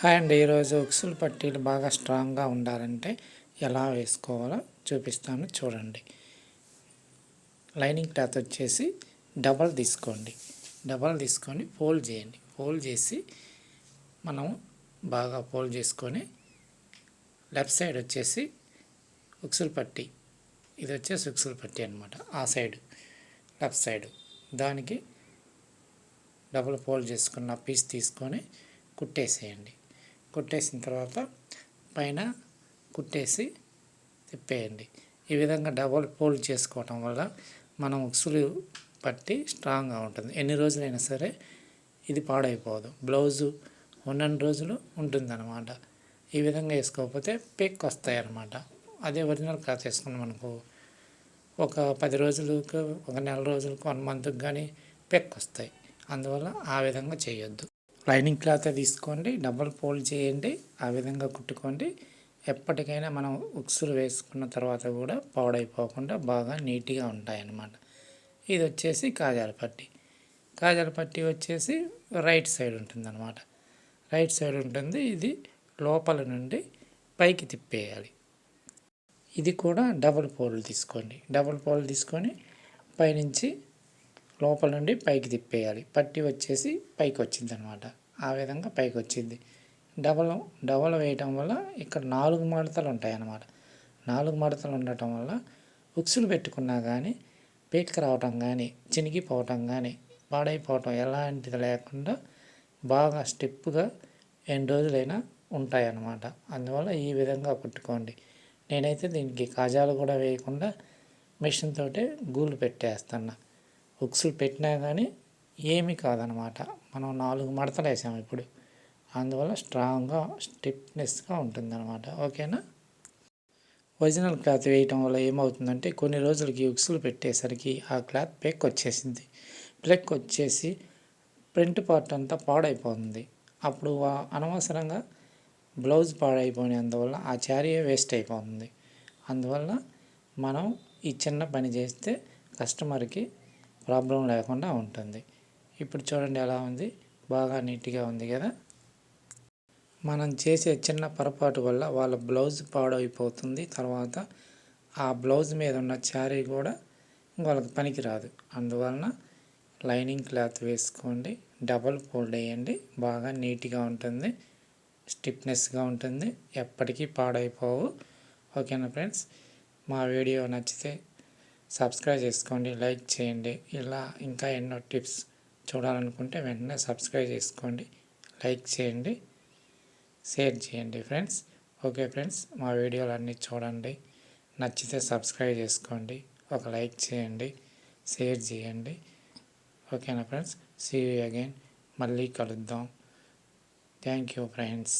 And ఈరోజు ఉక్సులు పట్టీలు బాగా స్ట్రాంగ్గా ఉండాలంటే ఎలా వేసుకోవాలో చూపిస్తాను చూడండి. లైనింగ్ క్లాత్ వచ్చేసి డబల్ తీసుకొని ఫోల్డ్ చేయండి. ఫోల్డ్ చేసి మనం బాగా ఫోల్డ్ చేసుకొని లెఫ్ట్ సైడ్ వచ్చేసి ఉక్సులు పట్టీ, ఇది వచ్చేసి ఉక్సులు పట్టీ అనమాట. ఆ సైడ్ లెఫ్ట్ సైడ్ దానికి డబుల్ ఫోల్డ్ చేసుకున్న పీస్ తీసుకొని కుట్టేసేయండి. కుట్టేసిన తర్వాత పైన కుట్టేసి తిప్పేయండి. ఈ విధంగా డబుల్ ఫోల్డ్ చేసుకోవటం వల్ల మనం ఉక్సులు పట్టి స్ట్రాంగ్గా ఉంటుంది. ఎన్ని రోజులైనా సరే ఇది పాడైపోదు. బ్లౌజు ఉన్నన్ని రోజులు ఉంటుందన్నమాట. ఈ విధంగా వేసుకోకపోతే పెక్ వస్తాయి అన్నమాట. అదే ఒరిజినల్ క్లాత్ వేసుకున్నాం మనకు ఒక 10 రోజులకు, ఒక నెల రోజులకు, 1 మంత్కి కానీ పెక్ వస్తాయి. అందువల్ల ఆ విధంగా చేయొద్దు. లైనింగ్ క్లాత్ తీసుకోండి, డబల్ ఫోల్డ్ చేయండి, ఆ విధంగా కుట్టుకోండి. ఎప్పటికైనా మనం ఉక్సులు వేసుకున్న తర్వాత కూడా పాడైపోకుండా బాగా నీట్గా ఉంటాయన్నమాట. ఇది వచ్చేసి కాజాల పట్టీ. కాజాల పట్టీ వచ్చేసి రైట్ సైడ్ ఉంటుందన్నమాట. రైట్ సైడ్ ఉంటుంది. ఇది లోపల నుండి పైకి తిప్పేయాలి. ఇది కూడా డబుల్ ఫోల్డ్ తీసుకోండి. డబుల్ ఫోల్డ్ తీసుకొని పైనుంచి లోపల నుండి పైకి తిప్పేయాలి. పట్టీ వచ్చేసి పైకి వచ్చింది అనమాట. ఆ విధంగా పైకి వచ్చింది. డబల్ వేయటం వల్ల ఇక్కడ 4 మడతలు ఉంటాయి అన్నమాట. 4 మడతలు ఉండటం వల్ల ఉక్సులు పెట్టుకున్నా కానీ పీక రావటం కానీ, చినిగిపోవటం కానీ, పాడైపోవటం ఎలాంటిది లేకుండా బాగా స్టిప్గా ఎన్ని రోజులైనా ఉంటాయన్నమాట. అందువల్ల ఈ విధంగా కుట్టుకోండి. నేనైతే దీనికి కాజాలు కూడా వేయకుండా మిషన్ తోటే గూళ్ళు పెట్టేస్తున్నా. ఉక్సులు పెట్టినా కానీ ఏమీ కాదనమాట. మనం 4 మడతలు వేసాము ఇప్పుడు. అందువల్ల స్ట్రాంగ్గా స్టిఫ్నెస్గా ఉంటుందన్నమాట. ఓకేనా. ఒరిజినల్ క్లాత్ వేయటం వల్ల ఏమవుతుందంటే కొన్ని రోజులకి ఉక్సులు పెట్టేసరికి ఆ క్లాత్ ప్లెక్ వచ్చేసి ప్రింట్ పార్ట్ అంతా పాడైపోతుంది. అప్పుడు అనవసరంగా బ్లౌజ్ పాడైపోయినందువల్ల ఆ శారీయే వేస్ట్ అయిపోతుంది. అందువల్ల మనం ఈ చిన్న పని చేస్తే కస్టమర్కి ప్రాబ్లం లేకుండా ఉంటుంది. ఇప్పుడు చూడండి ఎలా ఉంది, బాగా నీట్గా ఉంది కదా. మనం చేసే చిన్న పొరపాటు వల్ల వాళ్ళ బ్లౌజ్ పాడైపోతుంది. తర్వాత ఆ బ్లౌజ్ మీద ఉన్న శారీ కూడా వాళ్ళకి పనికిరాదు. అందువలన లైనింగ్ క్లాత్ వేసుకోండి, డబల్ ఫోల్డ్ వేయండి, బాగా నీట్గా ఉంటుంది, స్టిఫ్నెస్గా ఉంటుంది, ఎప్పటికీ పాడైపోవు. ఓకేనా ఫ్రెండ్స్. మా వీడియో నచ్చితే సబ్స్క్రైబ్ చేసుకోండి, లైక్ చేయండి. ఇలా ఇంకా ఎన్నో టిప్స్ చూడాలనుకుంటే వెంటనే సబ్స్క్రైబ్ చేసుకోండి, లైక్ చేయండి, షేర్ చేయండి ఫ్రెండ్స్. ఓకే ఫ్రెండ్స్, మా వీడియోలు అన్నీ చూడండి, నచ్చితే సబ్స్క్రైబ్ చేసుకోండి, ఒక లైక్ చేయండి, షేర్ చేయండి. ఓకేనా ఫ్రెండ్స్. See you again. మళ్ళీ కలుద్దాం. Thank you friends.